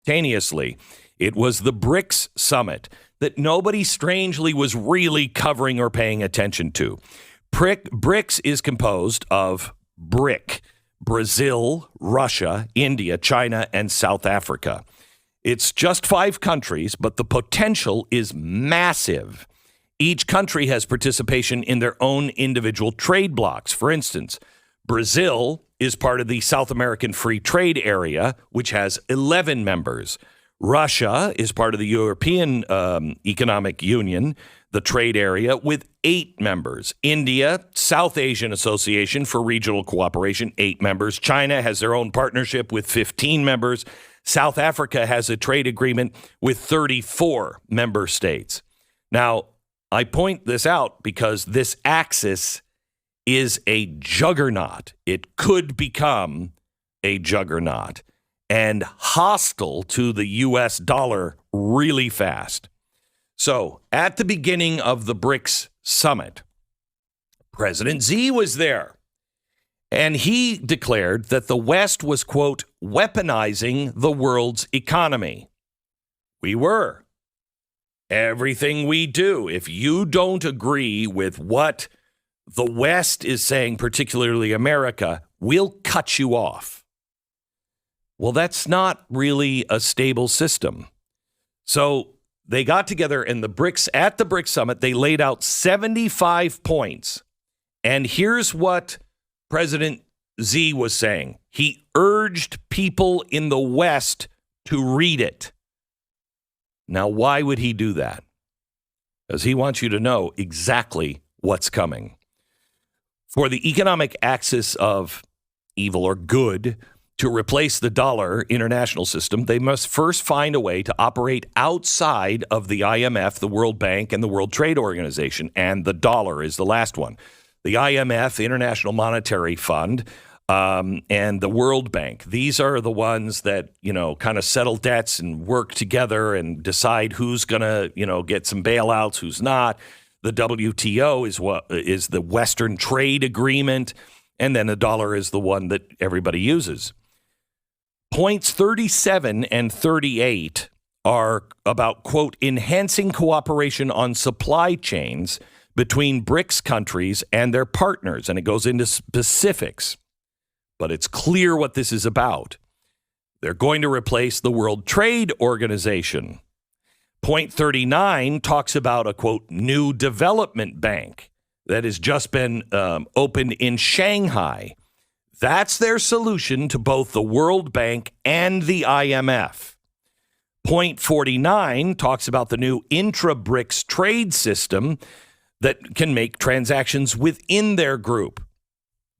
simultaneously. It was the BRICS summit that nobody strangely was really covering or paying attention to. BRICS is composed of BRIC, Brazil, Russia, India, China, and South Africa. It's just 5 countries, but the potential is massive. Each country has participation in their own individual trade blocs. For instance, Brazil is part of the South American Free Trade Area, which has 11 members. Russia is part of the European Economic Union, the trade area, with 8 members. India, South Asian Association for Regional Cooperation, 8 members. China has their own partnership with 15 members. South Africa has a trade agreement with 34 member states. Now, I point this out because this axis is a juggernaut. It could become a juggernaut and hostile to the U.S. dollar really fast. So at the beginning of the BRICS summit, President Xi was there. And he declared that the West was, quote, weaponizing the world's economy. We were. Everything we do, if you don't agree with what the West is saying, particularly America, we'll cut you off. Well, that's not really a stable system. So they got together in the BRICS, at the BRICS summit, they laid out 75 points. And here's what President Xi was saying. He urged people in the West to read it. Now, why would he do that? Because he wants you to know exactly what's coming. For the economic axis of evil or good to replace the dollar international system, they must first find a way to operate outside of the IMF, the World Bank, and the World Trade Organization. And the dollar is the last one. The IMF, International Monetary Fund, and the World Bank. These are the ones that, kind of settle debts and work together and decide who's going to, get some bailouts, who's not. The WTO is the Western Trade Agreement, and then the dollar is the one that everybody uses. Points 37 and 38 are about, quote, enhancing cooperation on supply chains between BRICS countries and their partners. And it goes into specifics, but it's clear what this is about. They're going to replace the World Trade Organization. Point 39 talks about a, quote, new development bank that has just been opened in Shanghai. That's their solution to both the World Bank and the IMF. Point 49 talks about the new intra-BRICS trade system that can make transactions within their group.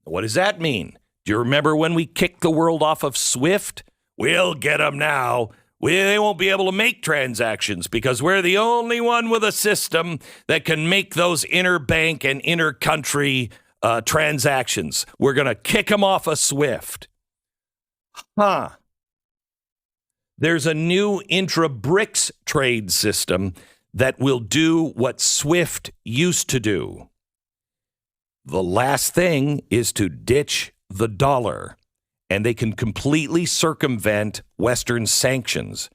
What does that mean? Do you remember when we kicked the world off of SWIFT? We'll get them now. They won't be able to make transactions because we're the only one with a system that can make those interbank and intercountry transactions. We're going to kick them off of SWIFT. There's a new intra-BRICS trade system that will do what SWIFT used to do. The last thing is to ditch the dollar, and they can completely circumvent Western sanctions.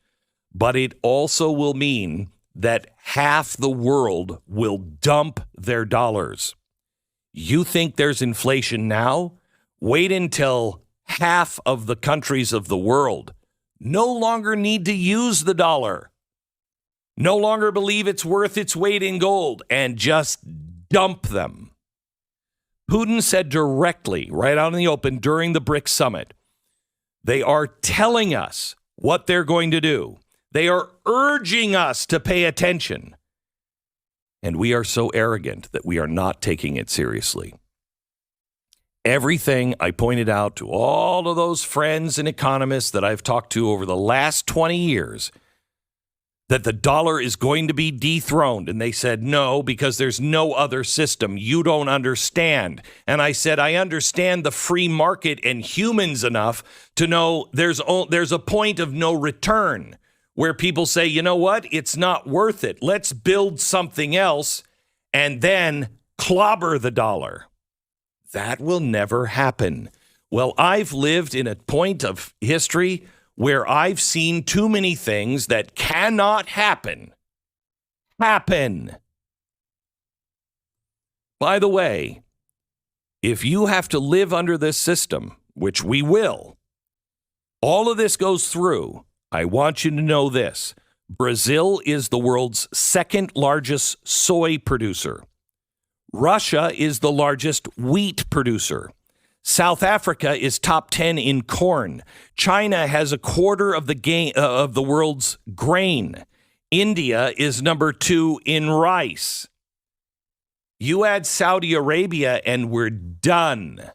But it also will mean that half the world will dump their dollars. You think there's inflation now? Wait until half of the countries of the world no longer need to use the dollar, no longer believe it's worth its weight in gold, and just dump them. Putin said directly, right out in the open during the BRICS summit, they are telling us what they're going to do. They are urging us to pay attention. And we are so arrogant that we are not taking it seriously. Everything I pointed out to all of those friends and economists that I've talked to over the last 20 years, that the dollar is going to be dethroned. And they said, no, because there's no other system. You don't understand. And I said, I understand the free market and humans enough to know there's a point of no return where people say, you know what? It's not worth it. Let's build something else and then clobber the dollar. That will never happen. Well, I've lived in a point of history where I've seen too many things that cannot happen. By the way, if you have to live under this system, which we will, all of this goes through, I want you to know this. Brazil is the world's second largest soy producer. Russia is the largest wheat producer. South Africa is top 10 in corn. China has a quarter of the world's grain. India is number 2 in rice. You add Saudi Arabia and we're done.